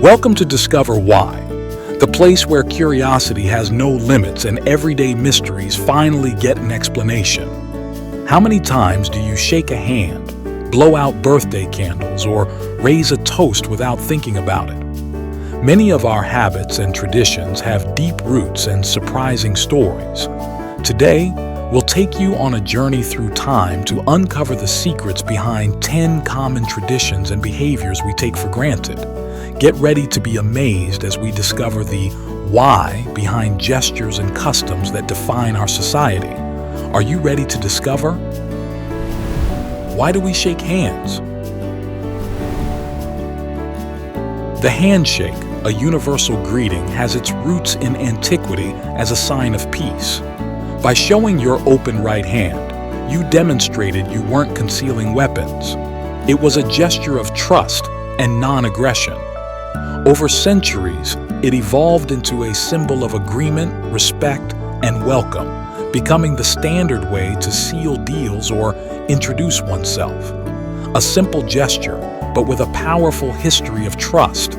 Welcome to Discover Why, the place where curiosity has no limits and everyday mysteries finally get an explanation. How many times do you shake a hand, blow out birthday candles, or raise a toast without thinking about it? Many of our habits and traditions have deep roots and surprising stories. Today, we'll take you on a journey through time to uncover the secrets behind 10 common traditions and behaviors we take for granted. Get ready to be amazed as we discover the why behind gestures and customs that define our society. Are you ready to discover? Why do we shake hands? The handshake, a universal greeting, has its roots in antiquity as a sign of peace. By showing your open right hand, you demonstrated you weren't concealing weapons. It was a gesture of trust and non-aggression. Over centuries, it evolved into a symbol of agreement, respect, and welcome, becoming the standard way to seal deals or introduce oneself. A simple gesture, but with a powerful history of trust.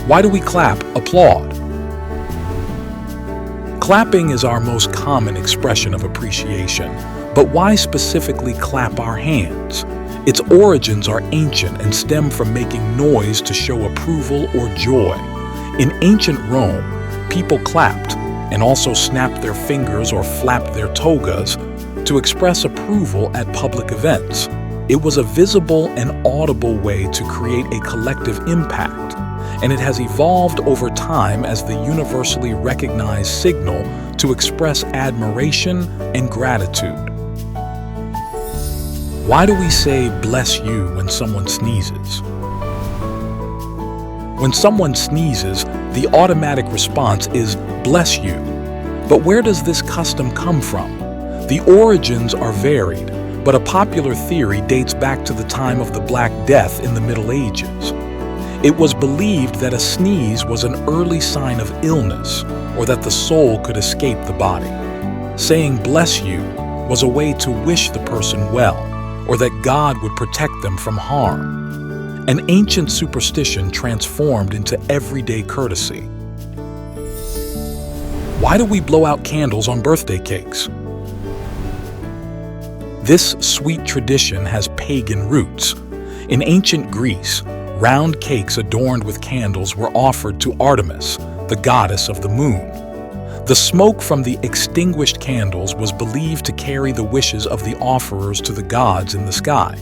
Why do we clap, applaud? Clapping is our most common expression of appreciation, but why specifically clap our hands? Its origins are ancient and stem from making noise to show approval or joy. In ancient Rome, people clapped and also snapped their fingers or flapped their togas to express approval at public events. It was a visible and audible way to create a collective impact, and it has evolved over time as the universally recognized signal to express admiration and gratitude. Why do we say "bless you" when someone sneezes? When someone sneezes, the automatic response is "bless you." But where does this custom come from? The origins are varied, but a popular theory dates back to the time of the Black Death in the Middle Ages. It was believed that a sneeze was an early sign of illness, or that the soul could escape the body. Saying "bless you" was a way to wish the person well, or that God would protect them from harm. An ancient superstition transformed into everyday courtesy. Why do we blow out candles on birthday cakes? This sweet tradition has pagan roots. In ancient Greece, round cakes adorned with candles were offered to Artemis, the goddess of the moon. The smoke from the extinguished candles was believed to carry the wishes of the offerers to the gods in the sky.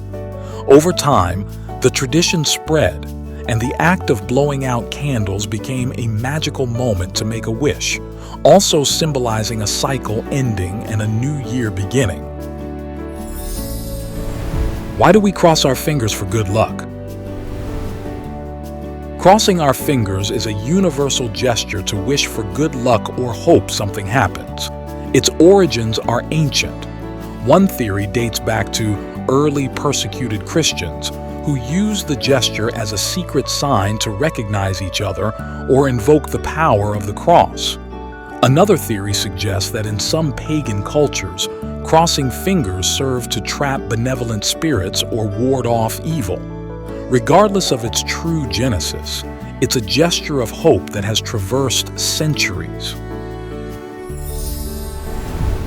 Over time, the tradition spread, and the act of blowing out candles became a magical moment to make a wish, also symbolizing a cycle ending and a new year beginning. Why do we cross our fingers for good luck? Crossing our fingers is a universal gesture to wish for good luck or hope something happens. Its origins are ancient. One theory dates back to early persecuted Christians who used the gesture as a secret sign to recognize each other or invoke the power of the cross. Another theory suggests that in some pagan cultures, crossing fingers served to trap benevolent spirits or ward off evil. Regardless of its true genesis, it's a gesture of hope that has traversed centuries.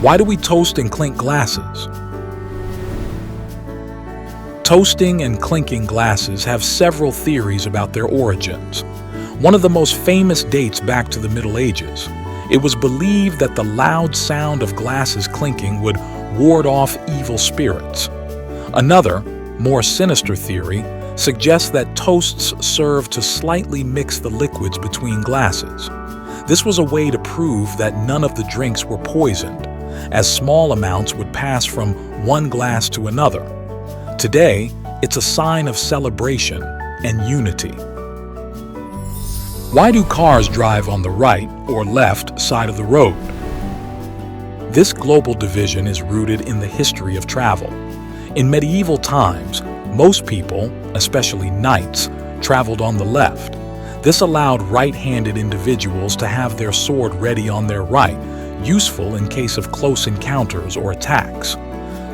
Why do we toast and clink glasses? Toasting and clinking glasses have several theories about their origins. One of the most famous dates back to the Middle Ages. It was believed that the loud sound of glasses clinking would ward off evil spirits. Another, more sinister theory suggests that toasts served to slightly mix the liquids between glasses. This was a way to prove that none of the drinks were poisoned, as small amounts would pass from one glass to another. Today, it's a sign of celebration and unity. Why do cars drive on the right or left side of the road? This global division is rooted in the history of travel. In medieval times, most people, especially knights, traveled on the left. This allowed right-handed individuals to have their sword ready on their right, useful in case of close encounters or attacks.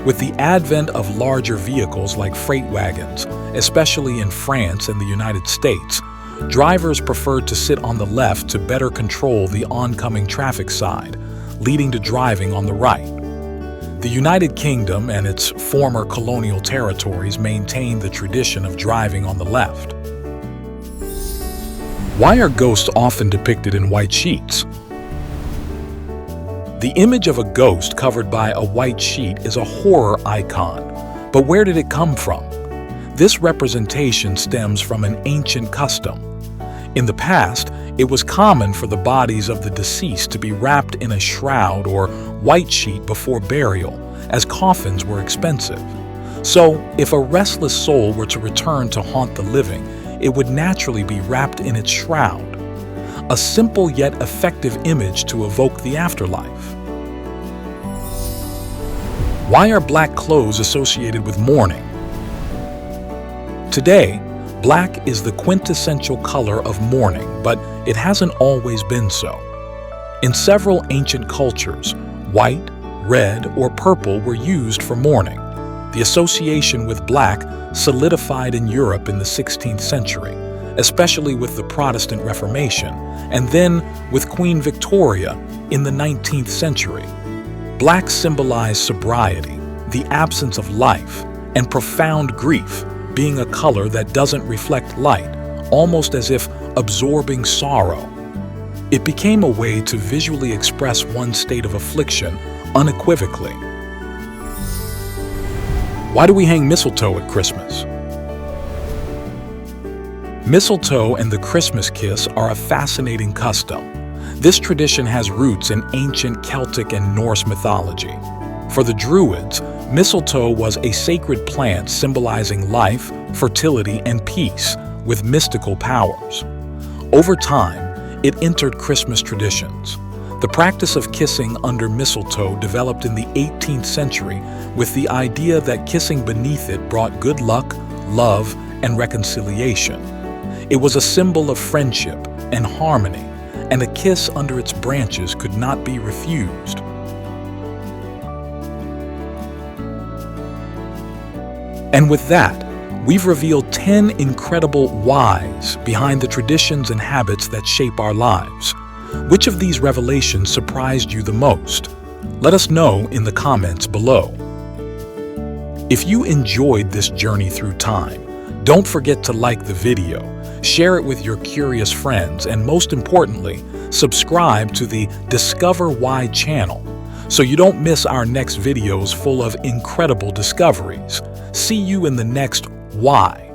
With the advent of larger vehicles like freight wagons, especially in France and the United States, drivers preferred to sit on the left to better control the oncoming traffic side, leading to driving on the right. The United Kingdom and its former colonial territories maintained the tradition of driving on the left. Why are ghosts often depicted in white sheets? The image of a ghost covered by a white sheet is a horror icon, but where did it come from? This representation stems from an ancient custom. In the past, it was common for the bodies of the deceased to be wrapped in a shroud or white sheet before burial, as coffins were expensive. So, if a restless soul were to return to haunt the living, it would naturally be wrapped in its shroud. A simple yet effective image to evoke the afterlife. Why are black clothes associated with mourning? Today, black is the quintessential color of mourning, but it hasn't always been so. In several ancient cultures, white, red, or purple were used for mourning. The association with black solidified in Europe in the 16th century, especially with the Protestant Reformation, and then with Queen Victoria in the 19th century. Black symbolized sobriety, the absence of life, and profound grief, being a color that doesn't reflect light, almost as if absorbing sorrow. It became a way to visually express one's state of affliction unequivocally. Why do we hang mistletoe at Christmas? Mistletoe and the Christmas kiss are a fascinating custom. This tradition has roots in ancient Celtic and Norse mythology. For the Druids, mistletoe was a sacred plant symbolizing life, fertility, and peace, with mystical powers. Over time, it entered Christmas traditions. The practice of kissing under mistletoe developed in the 18th century with the idea that kissing beneath it brought good luck, love, and reconciliation. It was a symbol of friendship and harmony, and a kiss under its branches could not be refused. And with that, we've revealed 10 incredible whys behind the traditions and habits that shape our lives. Which of these revelations surprised you the most? Let us know in the comments below. If you enjoyed this journey through time, don't forget to like the video, share it with your curious friends, and most importantly, subscribe to the Discover Why channel so you don't miss our next videos full of incredible discoveries. See you in the next Why.